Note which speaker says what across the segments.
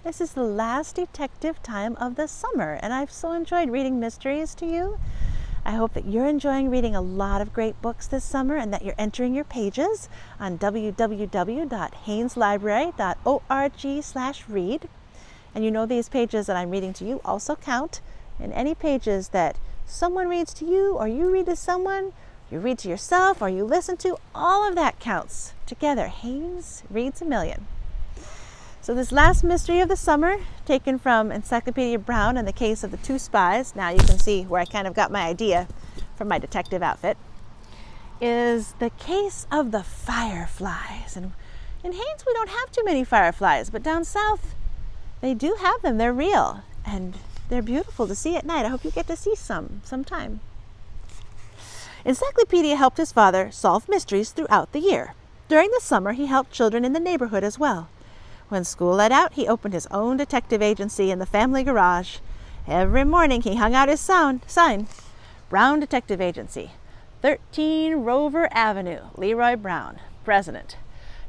Speaker 1: This is the last detective time of the summer, and I've so enjoyed reading mysteries to you. I hope that you're enjoying reading a lot of great books this summer and that you're entering your pages on www.hayneslibrary.org/read. And you know these pages that I'm reading to you also count, and any pages that someone reads to you or you read to someone, you read to yourself or you listen to, all of that counts together. Haynes reads a million. So this last mystery of the summer, taken from Encyclopedia Brown and the Case of the Two Spies, now you can see where I kind of got my idea from my detective outfit, is the case of the fireflies. And in Haynes we don't have too many fireflies, but down south they do have them. They're real and they're beautiful to see at night. I hope you get to see some sometime. Encyclopedia helped his father solve mysteries throughout the year. During the summer he helped children in the neighborhood as well. When school let out, he opened his own detective agency in the family garage. Every morning he hung out his sign, Brown Detective Agency, 13 Rover Avenue, Leroy Brown, President.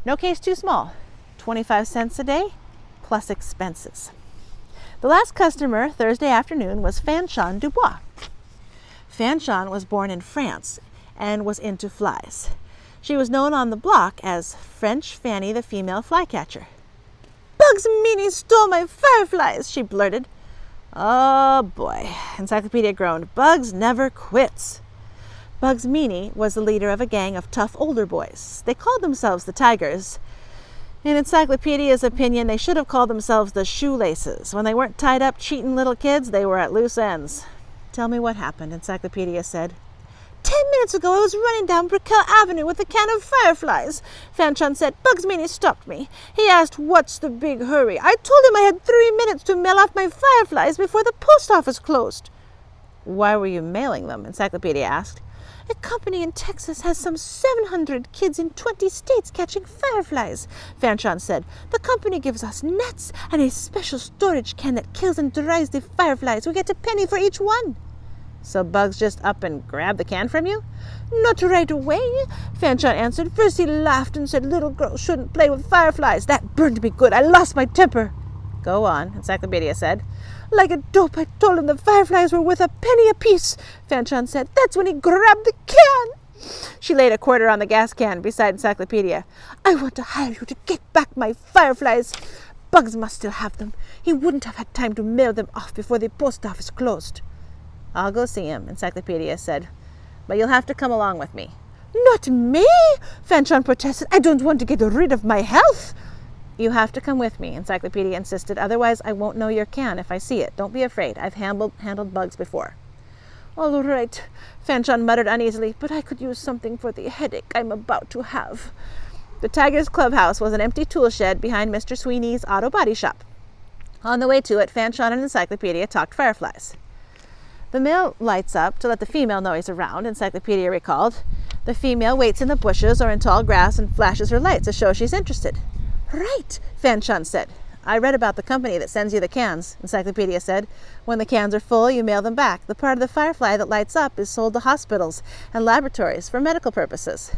Speaker 1: No case too small, 25 cents a day, plus expenses. The last customer Thursday afternoon was Fanchon Dubois. Fanchon was born in France and was into flies. She was known on the block as French Fanny the female flycatcher. "Bugs Meany stole my fireflies," she blurted. "Oh boy," Encyclopedia groaned. "Bugs never quits." Bugs Meany was the leader of a gang of tough older boys. They called themselves the Tigers. In Encyclopedia's opinion, they should have called themselves the Shoelaces. When they weren't tied up cheating little kids, they were at loose ends. "Tell me what happened," Encyclopedia said. 10 minutes ago I was running down Brickell Avenue with a can of fireflies," Fanchon said. "Bugs Meany stopped me. He asked what's the big hurry. I told him I had 3 minutes to mail off my fireflies before the post office closed." "Why were you mailing them?" Encyclopedia asked. "A company in Texas has some 700 kids in 20 states catching fireflies," Fanchon said. "The company gives us nets and a special storage can that kills and dries the fireflies. We get a penny for each one." "So Bugs just up and grabbed the can from you?" "Not right away," Fanchon answered. "First he laughed and said little girls shouldn't play with fireflies. That burned me good. I lost my temper." "Go on," Encyclopedia said. "Like a dope, I told him the fireflies were worth a penny apiece," Fanchon said. "That's when he grabbed the can." She laid a quarter on the gas can beside Encyclopedia. "I want to hire you to get back my fireflies. Bugs must still have them. He wouldn't have had time to mail them off before the post office closed." "I'll go see him," Encyclopedia said. "But you'll have to come along with me." "Not me," Fanchon protested. "I don't want to get rid of my health." "You have to come with me," Encyclopedia insisted. "Otherwise I won't know your can if I see it. Don't be afraid. I've handled bugs before." "All right," Fanchon muttered uneasily, "but I could use something for the headache I'm about to have." The Tigers' clubhouse was an empty tool shed behind Mr. Sweeney's auto body shop. On the way to it, Fanchon and Encyclopedia talked fireflies. "The male lights up to let the female know he's around," Encyclopedia recalled. "The female waits in the bushes or in tall grass and flashes her lights to show she's interested." "Right," Fanchon said. "I read about the company that sends you the cans," Encyclopedia said. "When the cans are full, you mail them back. The part of the firefly that lights up is sold to hospitals and laboratories for medical purposes."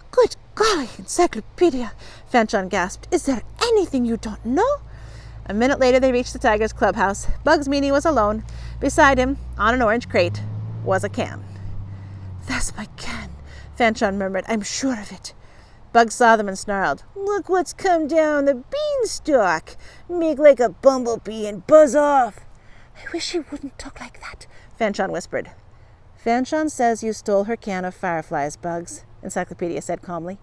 Speaker 1: "Good golly, Encyclopedia," Fanchon gasped. "Is there anything you don't know?" A minute later they reached the Tigers' clubhouse. Bugs Meany was alone. Beside him, on an orange crate, was a can. "That's my can," Fanchon murmured. "I'm sure of it." Bugs saw them and snarled. "Look what's come down the beanstalk. Make like a bumblebee and buzz off." "I wish you wouldn't talk like that," Fanchon whispered. "Fanchon says you stole her can of fireflies, Bugs," Encyclopedia said calmly.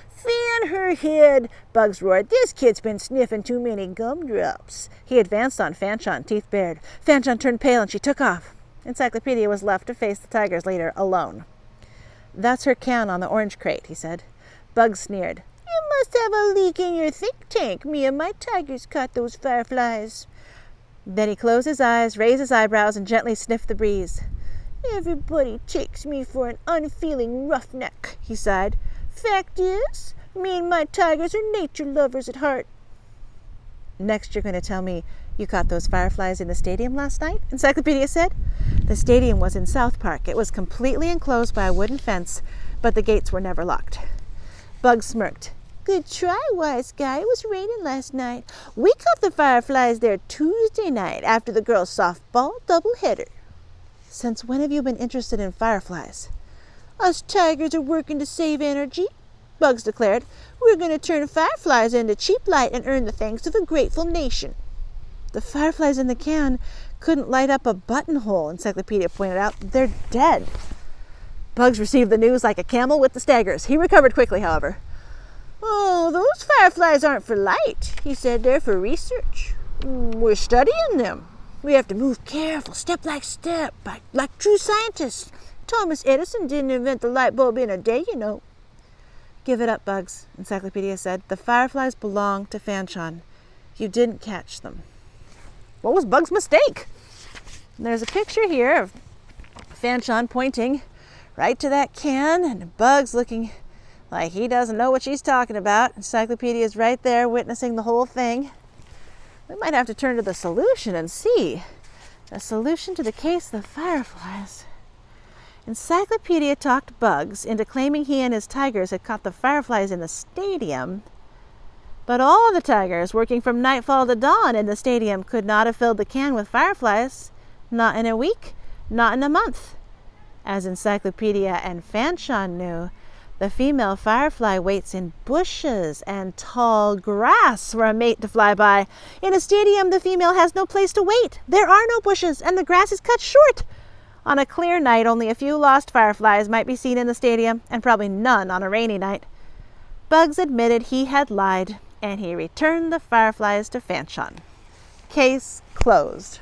Speaker 1: "Fan her head," Bugs roared. "This kid's been sniffing too many gumdrops." He advanced on Fanchon, teeth bared. Fanchon turned pale and she took off. Encyclopedia was left to face the Tigers leader alone. "That's her can on the orange crate," he said. Bugs sneered. "You must have a leak in your think tank. Me and my Tigers caught those fireflies." Then he closed his eyes, raised his eyebrows, and gently sniffed the breeze. "Everybody takes me for an unfeeling roughneck," he sighed. "Fact is, me and my Tigers are nature lovers at heart." "Next you're going to tell me you caught those fireflies in the stadium last night?" Encyclopedia said. The stadium was in South Park. It was completely enclosed by a wooden fence, but the gates were never locked. Bugs smirked. Good try, wise guy. It was raining last night. We caught the fireflies there Tuesday night after the girls' softball doubleheader. Since when have you been interested in fireflies? Us tigers are working to save energy, Bugs declared. We're going to turn fireflies into cheap light and earn the thanks of a grateful nation. The fireflies in the can couldn't light up a buttonhole, Encyclopedia pointed out. They're dead. Bugs received the news like a camel with the staggers. He recovered quickly, however. Oh, those fireflies aren't for light, he said. They're for research. We're studying them. We have to move careful, step by step, like true scientists. Thomas Edison didn't invent the light bulb in a day, you know. Give it up, Bugs, Encyclopedia said. The fireflies belong to Fanchon. You didn't catch them. What was Bugs' mistake? There's a picture here of Fanchon pointing right to that can, and Bugs looking like he doesn't know what she's talking about. Encyclopedia is right there witnessing the whole thing. We might have to turn to the solution and see. The solution to the case of the fireflies. Encyclopedia talked Bugs into claiming he and his tigers had caught the fireflies in the stadium. But all the tigers working from nightfall to dawn in the stadium could not have filled the can with fireflies. Not in a week, not in a month. As Encyclopedia and Fanchon knew, the female firefly waits in bushes and tall grass for a mate to fly by. In a stadium, the female has no place to wait. There are no bushes, and the grass is cut short. On a clear night, only a few lost fireflies might be seen in the stadium, and probably none on a rainy night. Bugs admitted he had lied, and he returned the fireflies to Fanchon. Case closed.